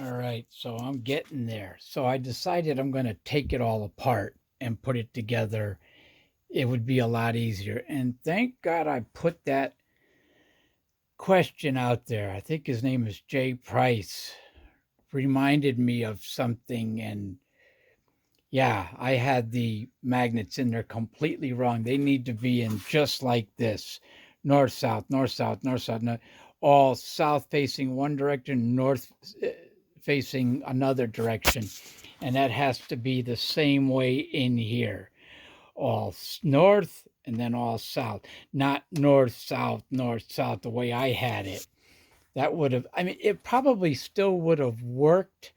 All right, so I'm getting there. So I decided I'm going to take it all apart and put it together. It would be a lot easier. And thank God I put that question out there. I think his name is Jay Price. Reminded me of something. And yeah, I had the magnets in there completely wrong. They need to be in just like this: north, south, north, south, north, south, north, all south facing one direction, north facing another direction. And that has to be the same way in here: all north and then all south, not north, south, the way I had it. That would have, I mean, it probably still would have worked,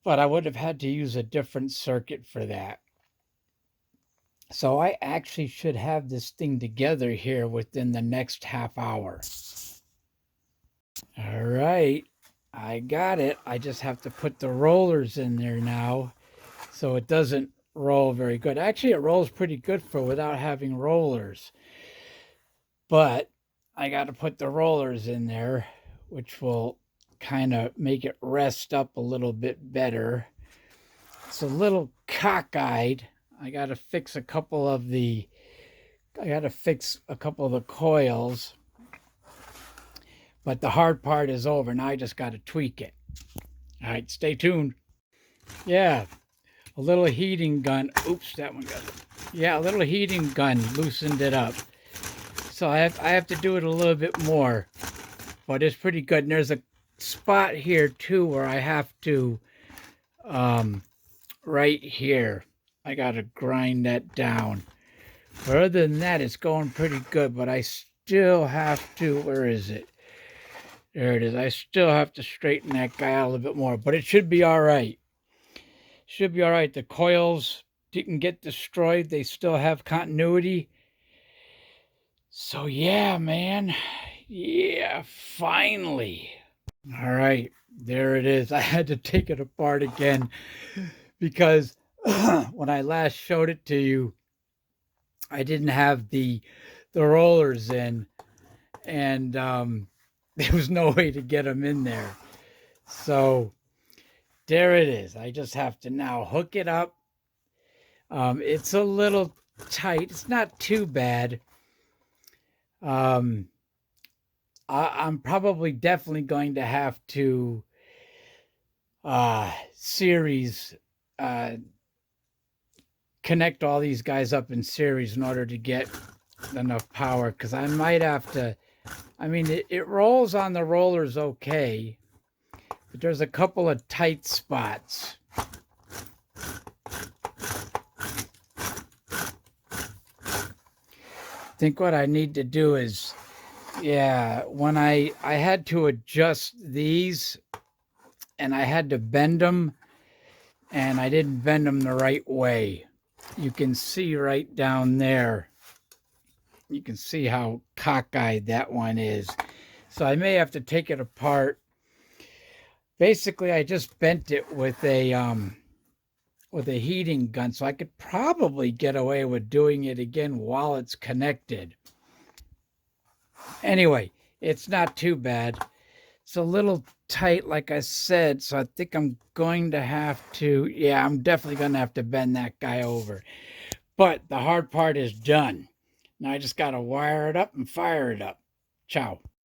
but I would have had to use a different circuit for that. So I actually should have this thing together here within the next half hour. All right, I got it. I just have to put the rollers in there now so it doesn't roll very good. Actually, it rolls pretty good for without having rollers. But I got to put the rollers in there, which will kind of make it rest up a little bit better. It's a little cockeyed. I got to fix a couple of the coils, but the hard part is over. Now I just got to tweak it. All right, stay tuned. Yeah, a little heating gun. Oops, that one got it. Yeah, a little heating gun loosened it up. So I have to do it a little bit more, but it's pretty good. And there's a spot here too where I have to, right here, I got to grind that down. But other than that, it's going pretty good, but I still have to, where is it? There it is. I still have to straighten that guy out a little bit more, but it should be all right. Should be all right. The coils didn't get destroyed. They still have continuity. So yeah, man. Yeah, finally. All right, there it is. I had to take it apart again because when I last showed it to you, I didn't have the rollers in, and there was no way to get them in there. So there it is. I just have to now hook it up. It's a little tight. It's not too bad. Um, I'm probably definitely going to have to series uh, connect all these guys up in series in order to get enough power, because I might have to. I mean, it rolls on the rollers okay, but there's a couple of tight spots. I think what I need to do is, yeah, when I had to adjust these and I had to bend them, and I didn't bend them the right way. You can see right down there. You can see how cockeyed that one is. So I may have to take it apart. Basically, I just bent it with a heating gun, so I could probably get away with doing it again while it's connected. Anyway, it's not too bad. It's a little tight, like I said, so I think I'm going to have to, yeah, I'm definitely going to have to bend that guy over. But the hard part is done. Now I just got to wire it up and fire it up. Ciao.